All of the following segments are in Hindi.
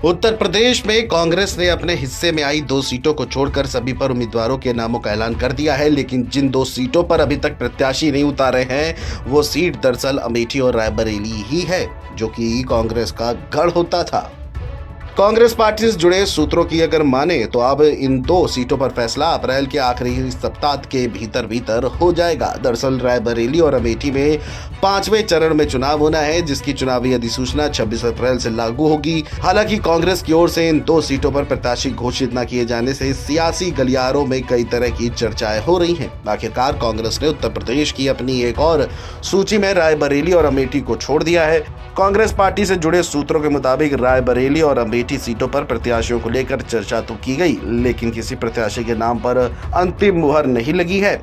उत्तर प्रदेश में कांग्रेस ने अपने हिस्से में आई 2 सीटों को छोड़कर सभी पर उम्मीदवारों के नामों का ऐलान कर दिया है, लेकिन जिन 2 सीटों पर अभी तक प्रत्याशी नहीं उतारे हैं वो सीट दरअसल अमेठी और रायबरेली ही है, जो कि कांग्रेस का गढ़ होता था। कांग्रेस पार्टी से जुड़े सूत्रों की अगर माने तो अब इन 2 सीटों पर फैसला अप्रैल के आखिरी सप्ताह के भीतर हो जाएगा। दरअसल रायबरेली और अमेठी में 5वें चरण में चुनाव होना है, जिसकी चुनावी अधिसूचना 26 अप्रैल से लागू होगी। हालांकि कांग्रेस की ओर से इन 2 सीटों पर प्रत्याशी घोषित न किए जाने से सियासी गलियारों में कई तरह की चर्चाएं हो रही हैं। आखिरकार कांग्रेस ने उत्तर प्रदेश की अपनी एक और सूची में रायबरेली और अमेठी को छोड़ दिया है। कांग्रेस पार्टी से जुड़े सूत्रों के मुताबिक रायबरेली और अमेठी सीटों पर प्रत्याशियों को लेकर चर्चा तो की गई, लेकिन किसी प्रत्याशी के नाम पर अंतिम मुहर नहीं लगी है।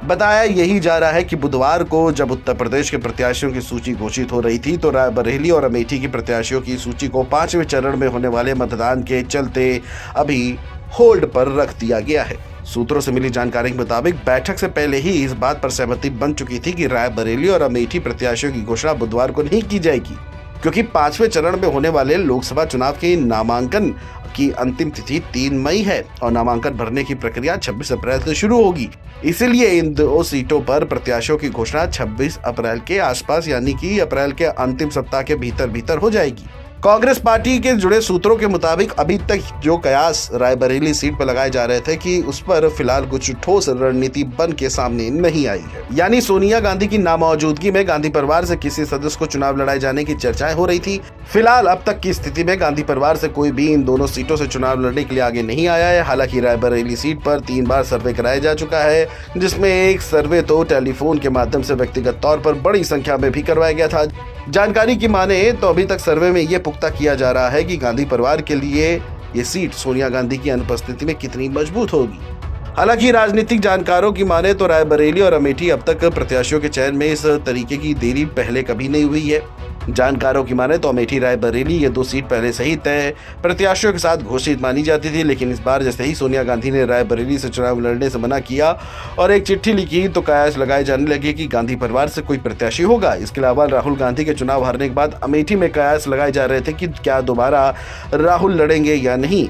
बताया यही जा रहा है कि बुधवार को जब उत्तर प्रदेश के प्रत्याशियों की सूची घोषित हो रही थी तो रायबरेली और अमेठी की प्रत्याशियों की सूची को 5वें चरण में होने वाले मतदान के चलते अभी होल्ड पर रख दिया गया है। सूत्रों से मिली जानकारी के मुताबिक बैठक से पहले ही इस बात पर सहमति बन चुकी थी कि रायबरेली और अमेठी प्रत्याशियों की घोषणा बुधवार को नहीं की जाएगी, क्योंकि 5वें चरण में होने वाले लोकसभा चुनाव के नामांकन की अंतिम तिथि 3 मई है और नामांकन भरने की प्रक्रिया 26 अप्रैल से शुरू होगी। इसीलिए इन 2 सीटों पर प्रत्याशियों की घोषणा 26 अप्रैल के आसपास यानी कि अप्रैल के अंतिम सप्ताह के भीतर हो जाएगी। कांग्रेस पार्टी के जुड़े सूत्रों के मुताबिक अभी तक जो कयास रायबरेली सीट पर लगाए जा रहे थे कि उस पर फिलहाल कुछ ठोस रणनीति बन के सामने नहीं आई है। यानी सोनिया गांधी की नामौजूदगी में गांधी परिवार से किसी सदस्य को चुनाव लड़ाए जाने की चर्चाएं हो रही थी। फिलहाल अब तक की स्थिति में गांधी परिवार से कोई भी इन दोनों सीटों से चुनाव लड़ने के लिए आगे नहीं आया है। हालांकि रायबरेली सीट पर 3 बार सर्वे कराया जा चुका है, जिसमें एक सर्वे तो टेलीफोन के माध्यम से व्यक्तिगत तौर पर बड़ी संख्या में भी करवाया गया था। जानकारी की माने तो अभी तक सर्वे में यह पुख्ता किया जा रहा है कि गांधी परिवार के लिए ये सीट सोनिया गांधी की अनुपस्थिति में कितनी मजबूत होगी। हालांकि राजनीतिक जानकारों की माने तो रायबरेली और अमेठी अब तक प्रत्याशियों के चयन में इस तरीके की देरी पहले कभी नहीं हुई है। जानकारों की माने तो अमेठी रायबरेली ये 2 सीट पहले से ही तय प्रत्याशियों के साथ घोषित मानी जाती थी, लेकिन इस बार जैसे ही सोनिया गांधी ने रायबरेली से चुनाव लड़ने से मना किया और एक चिट्ठी लिखी तो कयास लगाए जाने लगे कि गांधी परिवार से कोई प्रत्याशी होगा। इसके अलावा राहुल गांधी के चुनाव हारने के बाद अमेठी में कयास लगाए जा रहे थे कि क्या दोबारा राहुल लड़ेंगे या नहीं।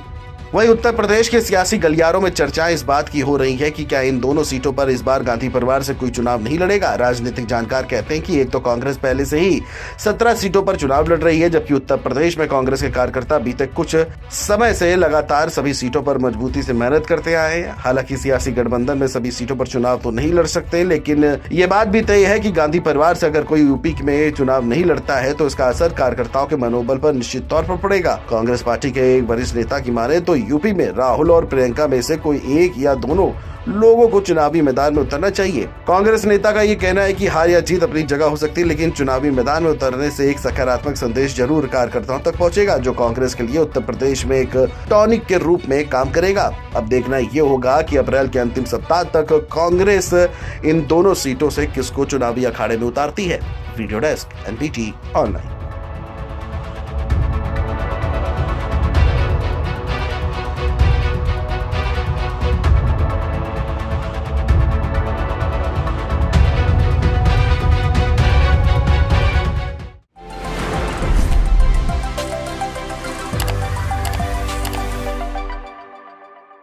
वहीं उत्तर प्रदेश के सियासी गलियारों में चर्चाएं इस बात की हो रही है कि क्या इन दोनों सीटों पर इस बार गांधी परिवार से कोई चुनाव नहीं लड़ेगा। राजनीतिक जानकार कहते हैं कि एक तो कांग्रेस पहले से ही 17 सीटों पर चुनाव लड़ रही है, जबकि उत्तर प्रदेश में कांग्रेस के कार्यकर्ता बीते कुछ समय से लगातार सभी सीटों पर मजबूती से मेहनत करते आए हैं। हालांकि सियासी गठबंधन में सभी सीटों पर चुनाव तो नहीं लड़ सकते, लेकिन ये बात भी तय है कि गांधी परिवार से अगर कोई यूपी में चुनाव नहीं लड़ता है तो इसका असर कार्यकर्ताओं के मनोबल पर निश्चित तौर पर पड़ेगा। कांग्रेस पार्टी के एक वरिष्ठ नेता की माने तो यूपी में राहुल और प्रियंका में से कोई एक या दोनों लोगों को चुनावी मैदान में उतरना चाहिए। कांग्रेस नेता का ये कहना है कि हार या जीत अपनी जगह हो सकती है, लेकिन चुनावी मैदान में उतरने से एक सकारात्मक संदेश जरूर कार्यकर्ताओं तक पहुंचेगा, जो कांग्रेस के लिए उत्तर प्रदेश में एक टॉनिक के रूप में काम करेगा। अब देखना ये होगा कि अप्रैल के अंतिम सप्ताह तक कांग्रेस इन दोनों सीटों से किसको चुनावी अखाड़े में उतारती है। Video desk, NBT online.